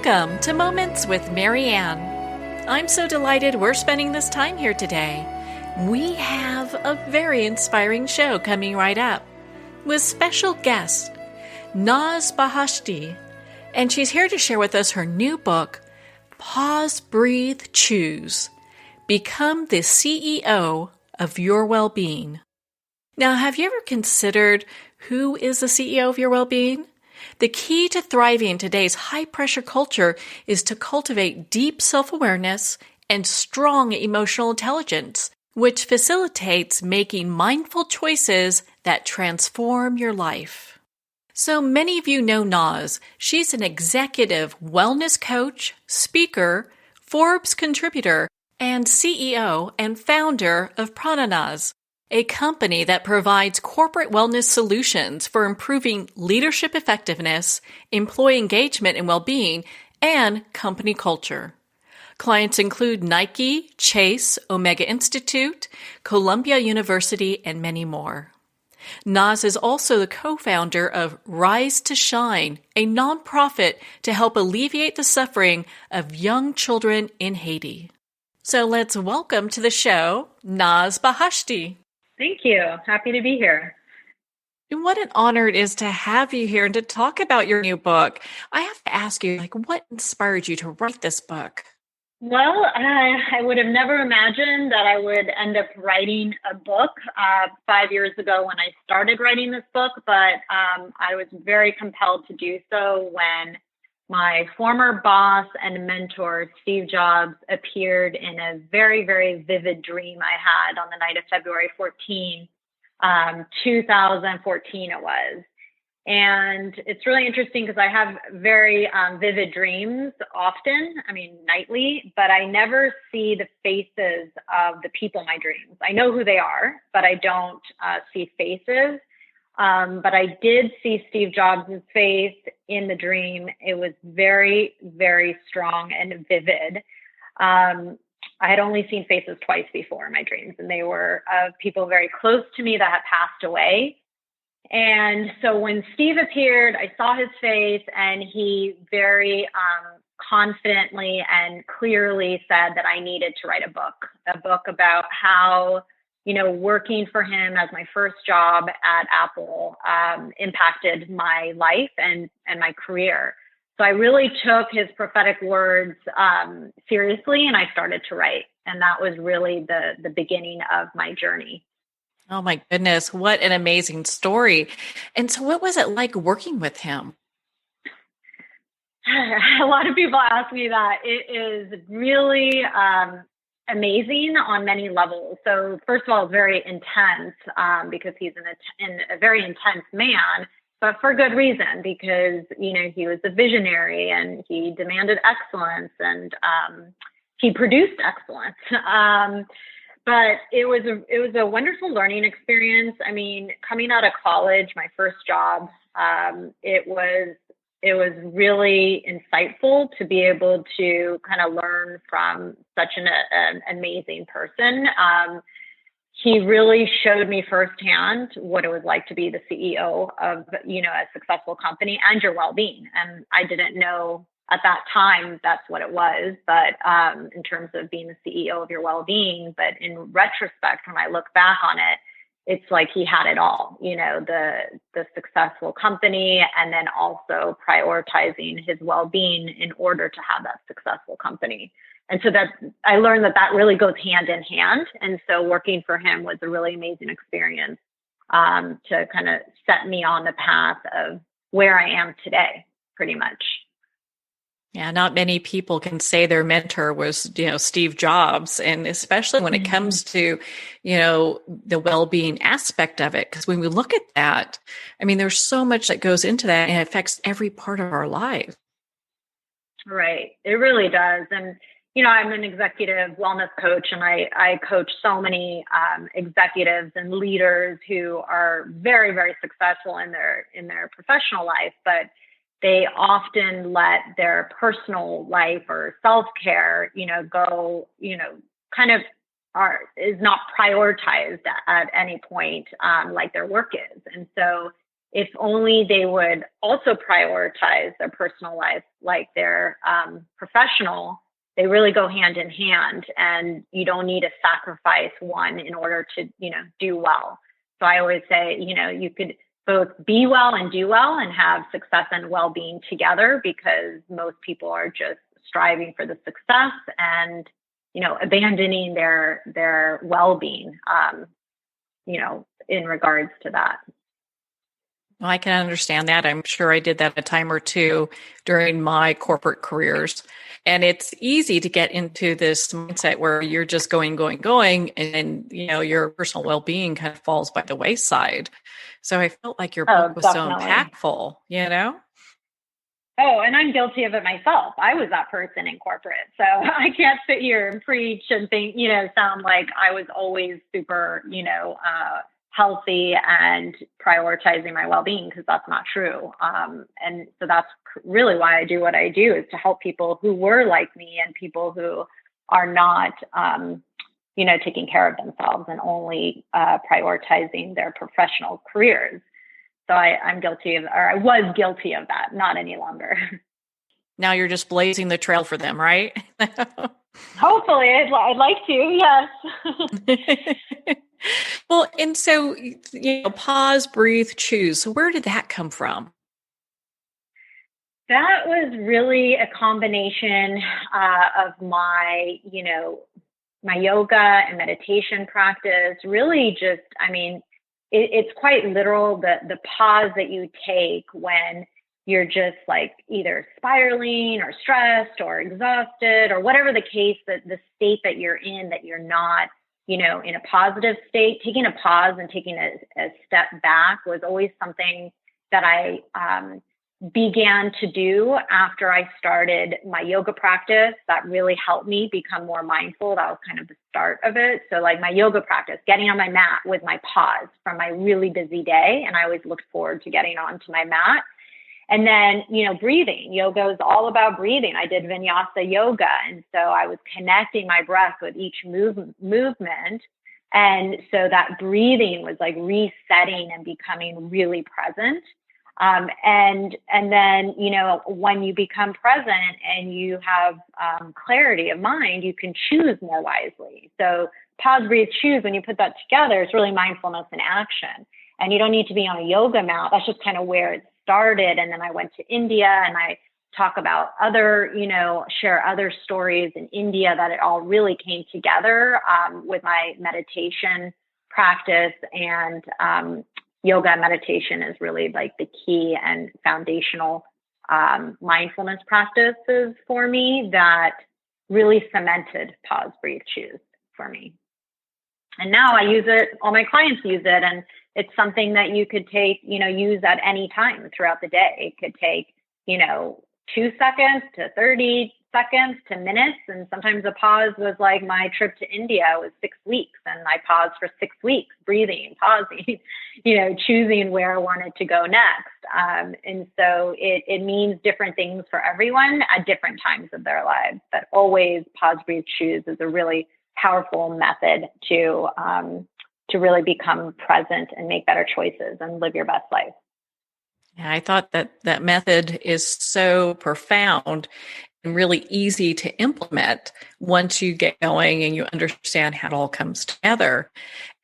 Welcome to Moments with Marianne. I'm so delighted we're spending this time here today. We have a very inspiring show coming right up with special guest Naz Beheshti, and she's here to share with us her new book, Pause, Breathe, Choose. Become the CEO of Your Wellbeing. Now, have you ever considered who is the CEO of your well-being? The key to thriving in today's high-pressure culture is to cultivate deep self-awareness and strong emotional intelligence, which facilitates making mindful choices that transform your life. So many of you know Naz. She's an executive wellness coach, speaker, Forbes contributor, and CEO and founder of Naz, a company that provides corporate wellness solutions for improving leadership effectiveness, employee engagement and well-being, and company culture. Clients include Nike, Chase, Omega Institute, Columbia University, and many more. Naz is also the co-founder of Rise to Shine, a nonprofit to help alleviate the suffering of young children in Haiti. So let's welcome to the show, Naz Beheshti. Thank you. Happy to be here. And what an honor it is to have you here and to talk about your new book. I have to ask you, what inspired you to write this book? Well, I would have never imagined that I would end up writing a book 5 years ago when I started writing this book, but I was very compelled to do so when my former boss and mentor, Steve Jobs, appeared in a very, very vivid dream I had on the night of February 14, 2014 it was. And it's really interesting because I have very vivid dreams often, nightly, but I never see the faces of the people in my dreams. I know who they are, but I don't see faces. But I did see Steve Jobs' face in the dream. It was very, very strong and vivid. I had only seen faces twice before in my dreams, and they were of people very close to me that had passed away. And so when Steve appeared, I saw his face, and he very confidently and clearly said that I needed to write a book about how working for him as my first job at Apple impacted my life and my career. So I really took his prophetic words seriously, and I started to write. And that was really the beginning of my journey. Oh my goodness, what an amazing story. And so what was it like working with him? A lot of people ask me that. It is really amazing on many levels. So first of all, it's very intense because he's a very intense man, but for good reason, because, he was a visionary and he demanded excellence and he produced excellence. But it was a wonderful learning experience. Coming out of college, my first job, it was really insightful to be able to kind of learn from such an amazing person. He really showed me firsthand what it was like to be the CEO of, a successful company and your well-being. And I didn't know at that time that's what it was, but in terms of being the CEO of your well-being. But in retrospect, when I look back on it, it's like he had it all, the successful company, and then also prioritizing his well-being in order to have that successful company. And so that I learned that really goes hand in hand. And so working for him was a really amazing experience to kind of set me on the path of where I am today, pretty much. Yeah, not many people can say their mentor was, Steve Jobs. And especially when it comes to, the well-being aspect of it. Because when we look at that, there's so much that goes into that and it affects every part of our life. Right. It really does. And, I'm an executive wellness coach, and I coach so many executives and leaders who are very, very successful in their professional life, but they often let their personal life or self-care, go, is not prioritized at any point like their work is. And so if only they would also prioritize their personal life like their professional, they really go hand in hand, and you don't need to sacrifice one in order to, do well. So I always say, you could both be well and do well and have success and well-being together, because most people are just striving for the success and, abandoning their well-being, in regards to that. Well, I can understand that. I'm sure I did that a time or two during my corporate careers. And it's easy to get into this mindset where you're just going, and your personal well-being kind of falls by the wayside. So I felt like your book Oh, was so definitely. impactful. Oh, and I'm guilty of it myself. I was that person in corporate. So I can't sit here and preach and think, sound like I was always super, healthy and prioritizing my well-being, because that's not true. And so that's really why I do what I do, is to help people who were like me and people who are not, taking care of themselves and only prioritizing their professional careers. So I'm guilty of, or I was guilty of that, not any longer. Now you're just blazing the trail for them, right? Hopefully, I'd like to, yes. Well, and so, pause, breathe, choose. So where did that come from? That was really a combination of my, my yoga and meditation practice. Really just, it's quite literal, the pause that you take when you're just like either spiraling or stressed or exhausted or whatever the case, that the state that you're in, that you're not, in a positive state. Taking a pause and taking a step back was always something that I began to do after I started my yoga practice. That really helped me become more mindful. That was kind of the start of it. So like my yoga practice, getting on my mat with my pause from my really busy day. And I always looked forward to getting onto my mat. And then, breathing. Yoga is all about breathing. I did vinyasa yoga. And so I was connecting my breath with each movement. And so that breathing was like resetting and becoming really present. And then, when you become present and you have clarity of mind, you can choose more wisely. So pause, breathe, choose, when you put that together, it's really mindfulness in action. And you don't need to be on a yoga mat. That's just kind of where it started. And then I went to India, and I talk about other, share other stories in India, that it all really came together with my meditation practice. And yoga and meditation is really like the key and foundational mindfulness practices for me that really cemented pause, breathe, choose for me. And now I use it, all my clients use it, and it's something that you could take, use at any time throughout the day. It could take, 2 seconds to 30 seconds to minutes. And sometimes a pause was like my trip to India was 6 weeks, and I paused for 6 weeks, breathing, pausing, choosing where I wanted to go next. And so it means different things for everyone at different times of their lives, but always pause, breathe, choose is a really powerful method to really become present and make better choices and live your best life. Yeah, I thought that method is so profound and really easy to implement once you get going and you understand how it all comes together.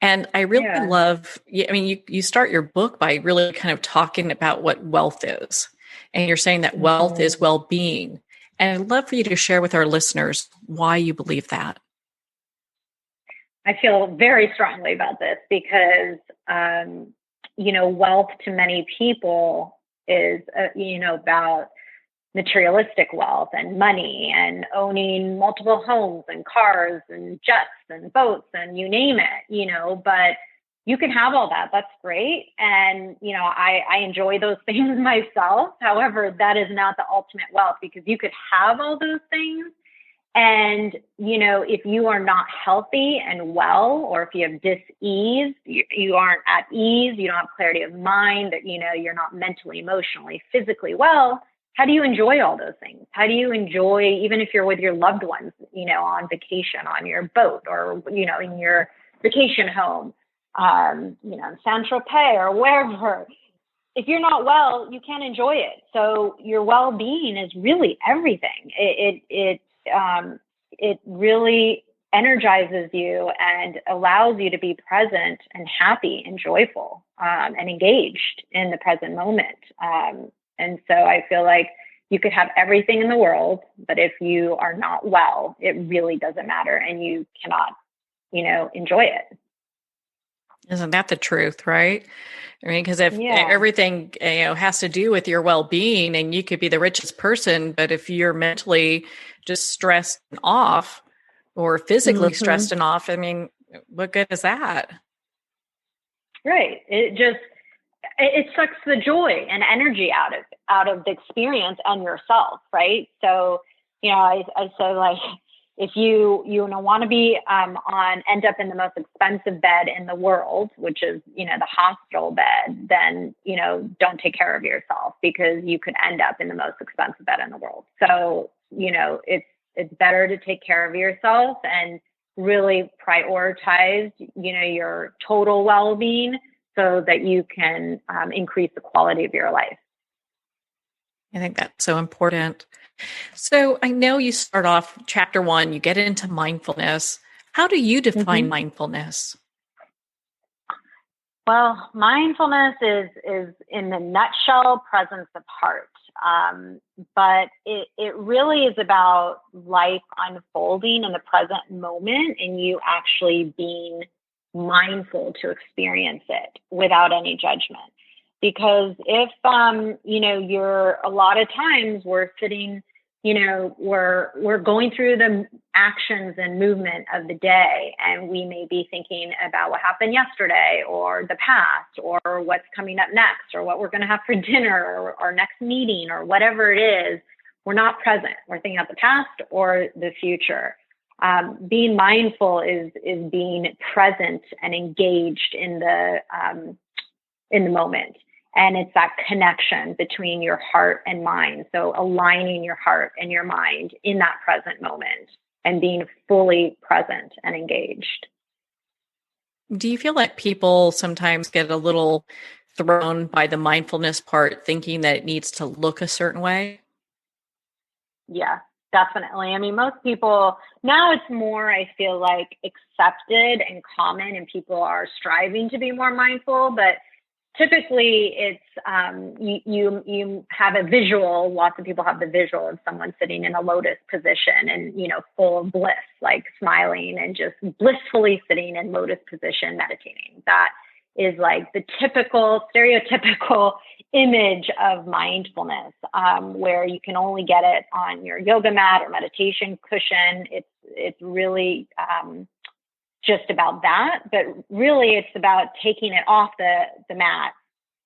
And I really love, you start your book by really kind of talking about what wealth is. And you're saying that wealth is well-being. And I'd love for you to share with our listeners why you believe that. I feel very strongly about this because, wealth to many people is, about materialistic wealth and money and owning multiple homes and cars and jets and boats and you name it, but you can have all that. That's great. And, I enjoy those things myself. However, that is not the ultimate wealth, because you could have all those things. And, if you are not healthy and well, or if you have dis-ease, you aren't at ease, you don't have clarity of mind, that, you're not mentally, emotionally, physically well, how do you enjoy all those things? How do you enjoy, even if you're with your loved ones, on vacation, on your boat, or, in your vacation home, San Tropez or wherever? if you're not well, you can't enjoy it. So your well-being is really everything. It really energizes you and allows you to be present and happy and joyful, and engaged in the present moment. And so I feel like you could have everything in the world, but if you are not well, it really doesn't matter, and you cannot, enjoy it. Isn't that the truth, right? I mean, because if Yeah. everything has to do with your well-being, and you could be the richest person, but if you're mentally just stressed and off, or physically Mm-hmm. stressed and off, I mean, what good is that? Right. It sucks the joy and energy out of the experience and yourself, right? So, I say, like, if you want to be end up in the most expensive bed in the world, which is the hospital bed, then don't take care of yourself, because you could end up in the most expensive bed in the world. So it's better to take care of yourself and really prioritize your total well-being, so that you can increase the quality of your life. I think that's so important. So I know you start off chapter 1, you get into mindfulness. How do you define Mm-hmm. mindfulness? Well, mindfulness is in the nutshell presence of heart. But it really is about life unfolding in the present moment, and you actually being mindful to experience it without any judgment. Because if, you're, a lot of times we're sitting, we're going through the actions and movement of the day, and we may be thinking about what happened yesterday, or the past, or what's coming up next, or what we're going to have for dinner, or our next meeting, or whatever it is. We're not present. We're thinking about the past or the future. Being mindful is being present and engaged in the moment. And it's that connection between your heart and mind. So aligning your heart and your mind in that present moment and being fully present and engaged. Do you feel like people sometimes get a little thrown by the mindfulness part, thinking that it needs to look a certain way? Yeah, definitely. I mean, most people now, it's more, I feel like, accepted and common, and people are striving to be more mindful. But typically it's you have a visual. Lots of people have the visual of someone sitting in a lotus position and full of bliss, like smiling and just blissfully sitting in lotus position meditating. That is like the typical stereotypical image of mindfulness, where you can only get it on your yoga mat or meditation cushion. It's really just about that, but really it's about taking it off the mat,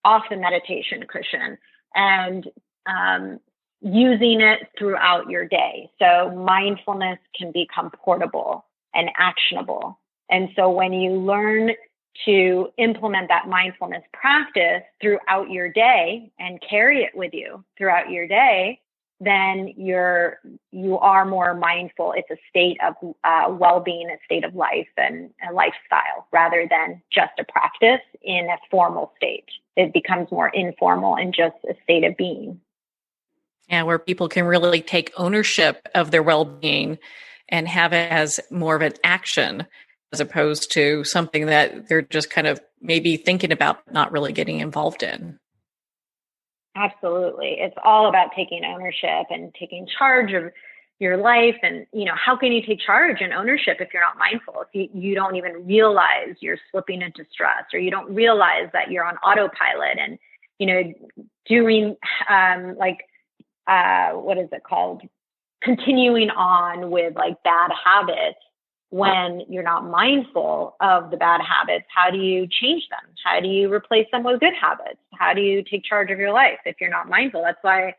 off the meditation cushion, and using it throughout your day. So mindfulness can become portable and actionable. And so when you learn to implement that mindfulness practice throughout your day and carry it with you throughout your day, then you are more mindful. It's a state of well-being, a state of life, and a lifestyle, rather than just a practice in a formal state. It becomes more informal and just a state of being. Yeah, where people can really take ownership of their well-being and have it as more of an action, as opposed to something that they're just kind of maybe thinking about, not really getting involved in. Absolutely. It's all about taking ownership and taking charge of your life. And, how can you take charge and ownership if you're not mindful? If you don't even realize you're slipping into stress, or you don't realize that you're on autopilot and, doing what is it called? Continuing on with like bad habits. When you're not mindful of the bad habits, how do you change them? How do you replace them with good habits? How do you take charge of your life if you're not mindful? That's why,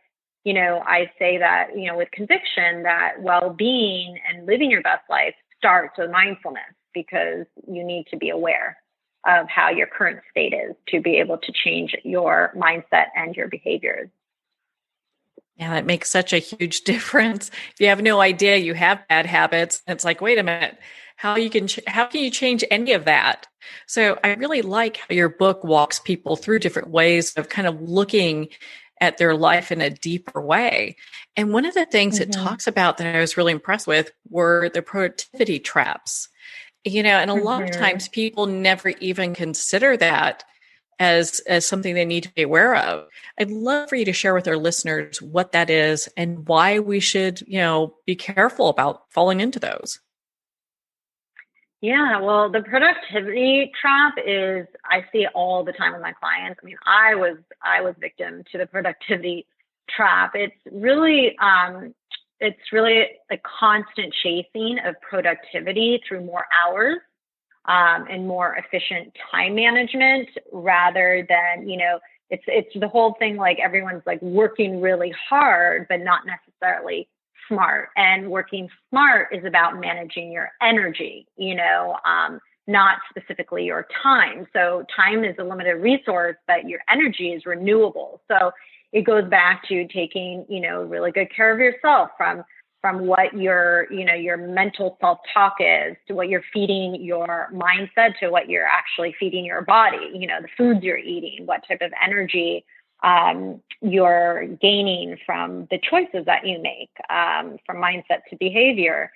I say that, with conviction, that well-being and living your best life starts with mindfulness, because you need to be aware of how your current state is to be able to change your mindset and your behaviors. Yeah, that makes such a huge difference. If you have no idea you have bad habits, it's like, wait a minute, how can you change any of that? So I really like how your book walks people through different ways of kind of looking at their life in a deeper way. And one of the things it Mm-hmm. talks about that I was really impressed with were the productivity traps. And a lot of Mm-hmm. times people never even consider that as something they need to be aware of. I'd love for you to share with our listeners what that is and why we should, be careful about falling into those. Yeah, well, the productivity trap is I see it all the time with my clients. I mean, I was victim to the productivity trap. It's really a constant chasing of productivity through more hours and more efficient time management rather than, it's the whole thing like everyone's like working really hard, but not necessarily smart. And working smart is about managing your energy, not specifically your time. So time is a limited resource, but your energy is renewable. So it goes back to taking, really good care of yourself from what your mental self-talk is to what you're feeding your mindset to what you're actually feeding your body, the foods you're eating, what type of energy you're gaining from the choices that you make, from mindset to behavior.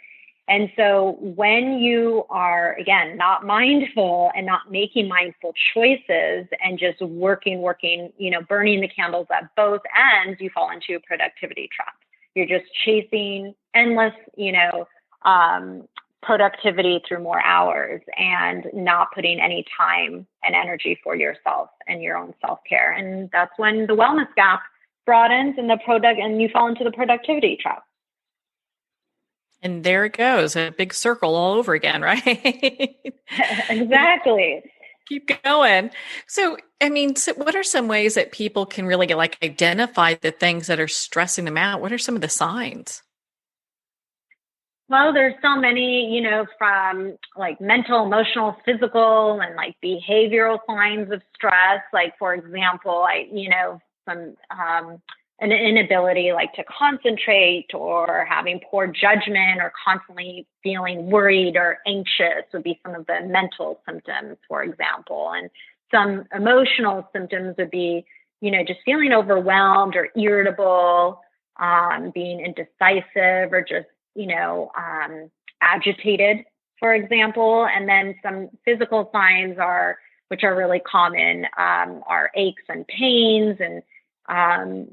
And so when you are, again, not mindful and not making mindful choices and just working, burning the candles at both ends, you fall into a productivity trap. You're just chasing endless, productivity through more hours and not putting any time and energy for yourself and your own self-care. And that's when the wellness gap broadens and you fall into the productivity trap. And there it goes, a big circle all over again, right? Exactly. Keep going. So what are some ways that people can really identify the things that are stressing them out? What are some of the signs? Well, there's so many, from like mental, emotional, physical, and like behavioral signs of stress. Like, for example, some an inability like to concentrate or having poor judgment or constantly feeling worried or anxious would be some of the mental symptoms, for example. And some emotional symptoms would be, just feeling overwhelmed or irritable, being indecisive or just agitated, for example. And then some physical signs which are really common, are aches and pains and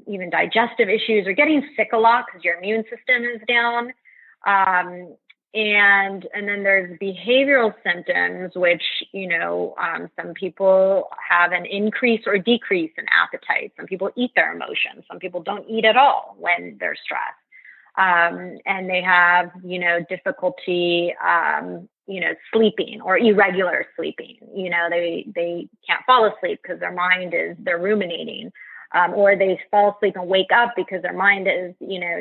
even digestive issues or getting sick a lot because your immune system is down. And then there's behavioral symptoms, which, some people have an increase or decrease in appetite. Some people eat their emotions. Some people don't eat at all when they're stressed. And they have, difficulty, sleeping or irregular sleeping. They can't fall asleep because they're ruminating, or they fall asleep and wake up because their mind is,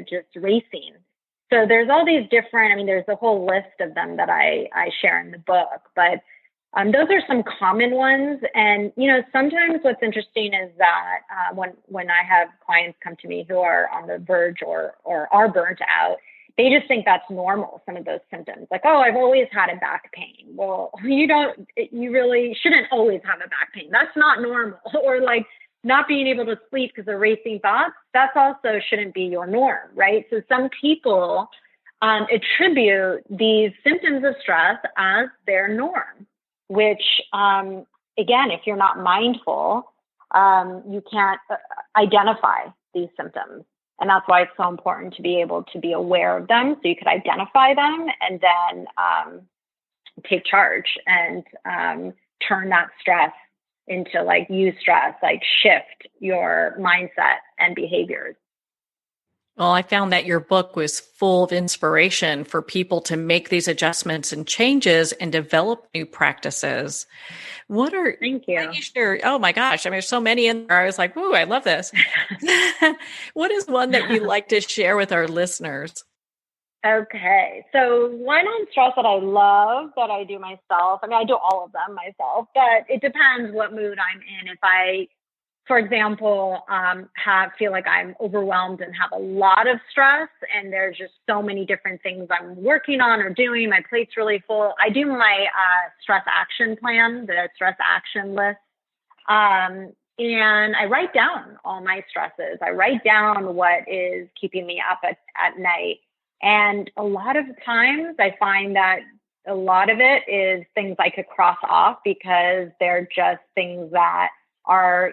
just racing. So there's all these different, there's a whole list of them that I share in the book, but those are some common ones. And, sometimes what's interesting is that when I have clients come to me who are on the verge or are burnt out, they just think that's normal, some of those symptoms. Like, oh, I've always had a back pain. Well, you really shouldn't always have a back pain. That's not normal. Or like not being able to sleep because of racing thoughts, that's also shouldn't be your norm, right? So some people attribute these symptoms of stress as their norm, which, again, if you're not mindful, you can't identify these symptoms. And that's why it's so important to be able to be aware of them so you could identify them and then take charge and turn that stress into like eustress, like shift your mindset and behaviors. Well, I found that your book was full of inspiration for people to make these adjustments and changes and develop new practices. Thank Why you. don't you share? Oh my gosh. There's so many in there. I was like, ooh, I love this. What is one that you like to share with our listeners? Okay. So one on stress that I love that I do myself. I do all of them myself, but it depends what mood I'm in. If I for example, feel like I'm overwhelmed and have a lot of stress, and there's just so many different things I'm working on or doing. My plate's really full. I do my stress action plan, the stress action list. And I write down all my stresses. I write down what is keeping me up at night. And a lot of times I find that a lot of it is things I could cross off because they're just things that are,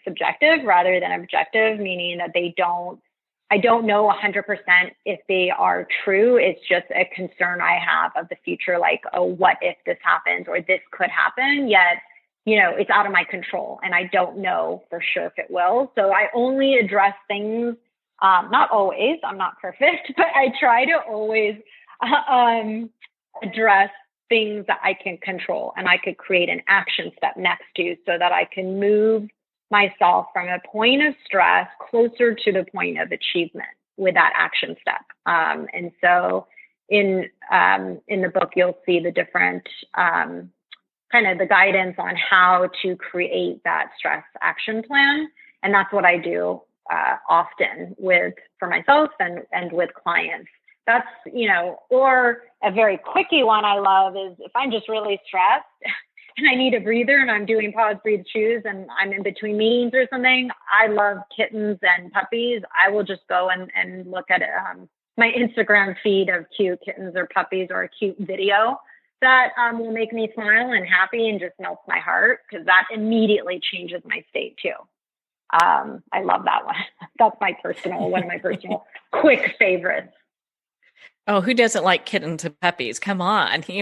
subjective rather than objective, meaning that I don't know 100% if they are true. It's just a concern I have of the future, like, oh, what if this happens or this could happen? Yet, it's out of my control and I don't know for sure if it will. So I only address things, not always, I'm not perfect, but I try to always address things that I can control and I could create an action step next to so that I can move myself from a point of stress closer to the point of achievement with that action step. And so in the book, you'll see the different kind of the guidance on how to create that stress action plan. And that's what I do often for myself and with clients. That's, or a very quickie one I love is if I'm just really stressed and I need a breather and I'm doing pause, breathe, choose, and I'm in between meetings or something. I love kittens and puppies. I will just go and look at my Instagram feed of cute kittens or puppies or a cute video that will make me smile and happy and just melts my heart because that immediately changes my state too. I love that one. That's one of my personal quick favorites. Oh, who doesn't like kittens and puppies? Come on, I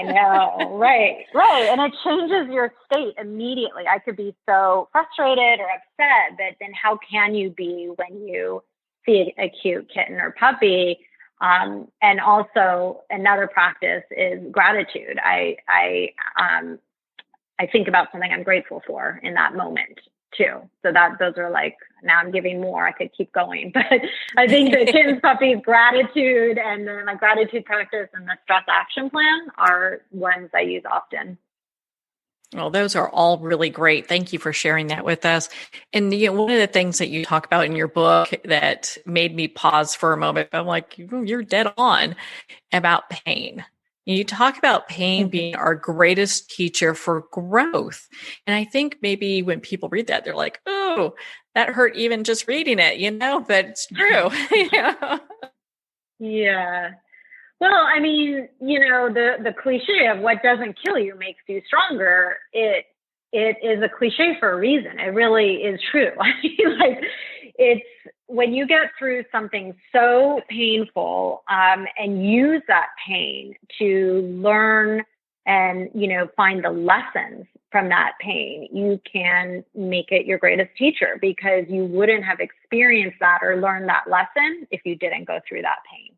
know, right. And it changes your state immediately. I could be so frustrated or upset, but then how can you be when you see a cute kitten or puppy? And also another practice is gratitude. I think about something I'm grateful for in that moment too. So those are like, now I'm giving more, I could keep going, but I think the kittens, puppies, gratitude, and then my gratitude practice and the stress action plan are ones I use often. Well, those are all really great. Thank you for sharing that with us. And one of the things that you talk about in your book that made me pause for a moment, I'm like, you're dead on about pain. You talk about pain being our greatest teacher for growth. And I think maybe when people read that, they're like, oh, that hurt even just reading it, but it's true. Yeah. Well, I mean, the cliche of what doesn't kill you makes you stronger. It is a cliche for a reason. It really is true. I mean, like it's when you get through something so painful, and use that pain to learn and, find the lessons from that pain, you can make it your greatest teacher because you wouldn't have experienced that or learned that lesson if you didn't go through that pain.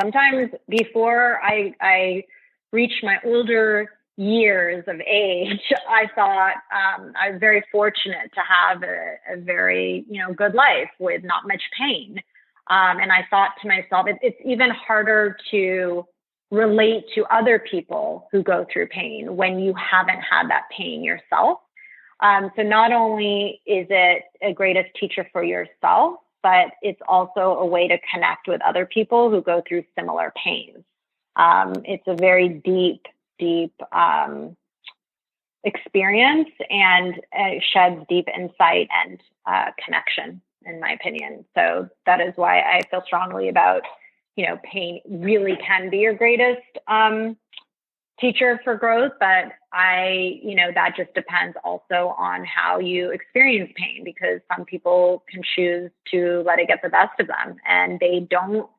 Sometimes before I reached my older years of age, I thought I was very fortunate to have a very, good life with not much pain. And I thought to myself, it's even harder to relate to other people who go through pain when you haven't had that pain yourself. So not only is it a greatest teacher for yourself, but it's also a way to connect with other people who go through similar pains. It's a very deep experience and sheds deep insight and connection, in my opinion. So that is why I feel strongly about, pain really can be your greatest teacher for growth, but that just depends also on how you experience pain, because some people can choose to let it get the best of them and they don't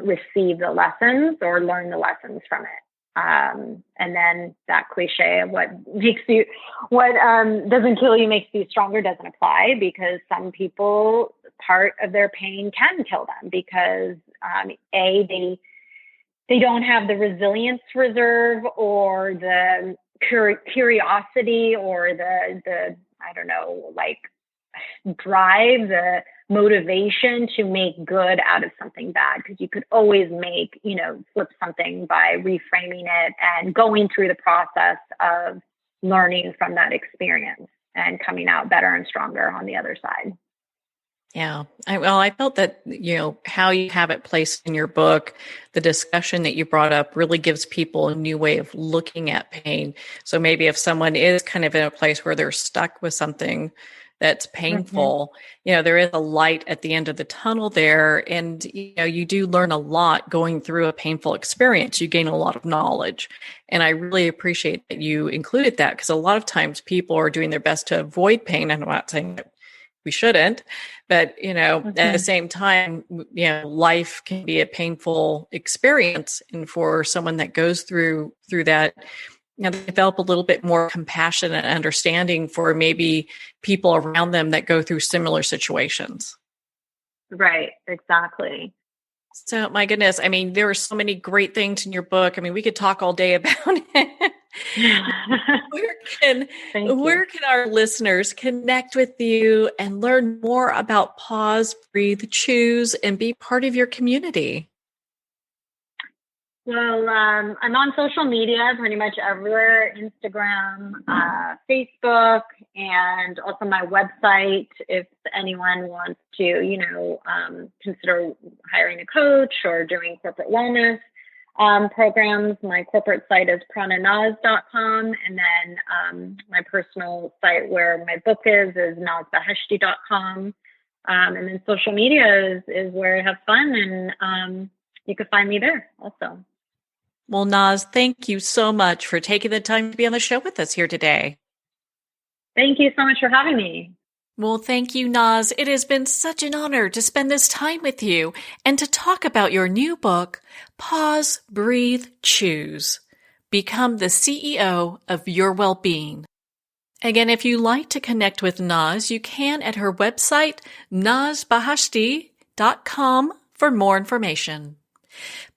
receive the lessons or learn the lessons from it. And then that cliche of what doesn't kill you makes you stronger doesn't apply, because some people, part of their pain can kill them because they don't have the resilience reserve or the curiosity or the drive, the motivation to make good out of something bad, because you could always flip something by reframing it and going through the process of learning from that experience and coming out better and stronger on the other side. Yeah. I felt that, how you have it placed in your book, the discussion that you brought up really gives people a new way of looking at pain. So maybe if someone is kind of in a place where they're stuck with something that's painful, there is a light at the end of the tunnel there. And, you do learn a lot going through a painful experience. You gain a lot of knowledge. And I really appreciate that you included that, because a lot of times people are doing their best to avoid pain. And I'm not saying that we shouldn't, but, at the same time, life can be a painful experience. And for someone that goes through that, they develop a little bit more compassion and understanding for maybe people around them that go through similar situations. Right. Exactly. So, my goodness, there are so many great things in your book. We could talk all day about it. Where can our listeners connect with you and learn more about Pause, Breathe, Choose, and be part of your community? Well, I'm on social media pretty much everywhere, Instagram, Facebook, and also my website if anyone wants to, consider hiring a coach or doing corporate wellness programs. My corporate site is prananaz.com, and then my personal site where my book is nazbeheshti.com. And then social media is where I have fun, and you can find me there also. Well, Naz, thank you so much for taking the time to be on the show with us here today. Thank you so much for having me. Well, thank you, Naz. It has been such an honor to spend this time with you and to talk about your new book, Pause, Breathe, Choose. Become the CEO of your well-being. Again, if you'd like to connect with Naz, you can at her website, nazbeheshti.com, for more information.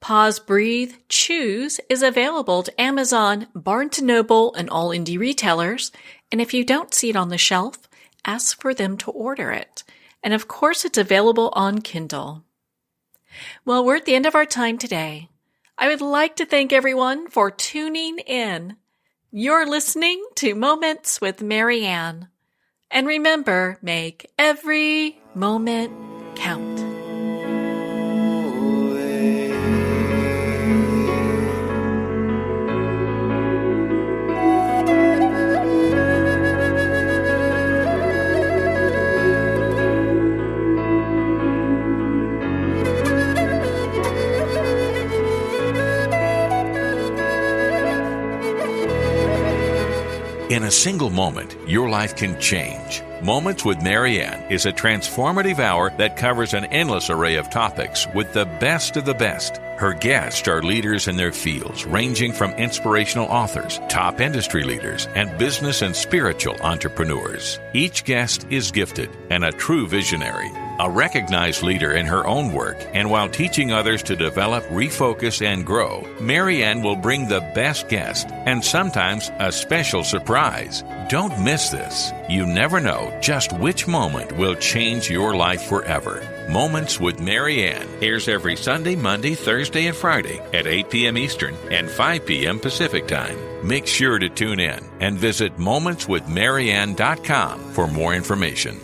Pause, Breathe, Choose is available to Amazon, Barnes & Noble, and all indie retailers. And if you don't see it on the shelf, ask for them to order it. And of course, it's available on Kindle. Well, we're at the end of our time today. I would like to thank everyone for tuning in. You're listening to Moments with Marianne. And remember, make every moment count. In a single moment, your life can change. Moments with Marianne is a transformative hour that covers an endless array of topics with the best of the best. Her guests are leaders in their fields, ranging from inspirational authors, top industry leaders, and business and spiritual entrepreneurs. Each guest is gifted and a true visionary, a recognized leader in her own work, and while teaching others to develop, refocus, and grow, Marianne will bring the best guest and sometimes a special surprise. Don't miss this. You never know just which moment will change your life forever. Moments with Marianne airs every Sunday, Monday, Thursday, and Friday at 8 p.m. Eastern and 5 p.m. Pacific Time. Make sure to tune in and visit momentswithmarianne.com for more information.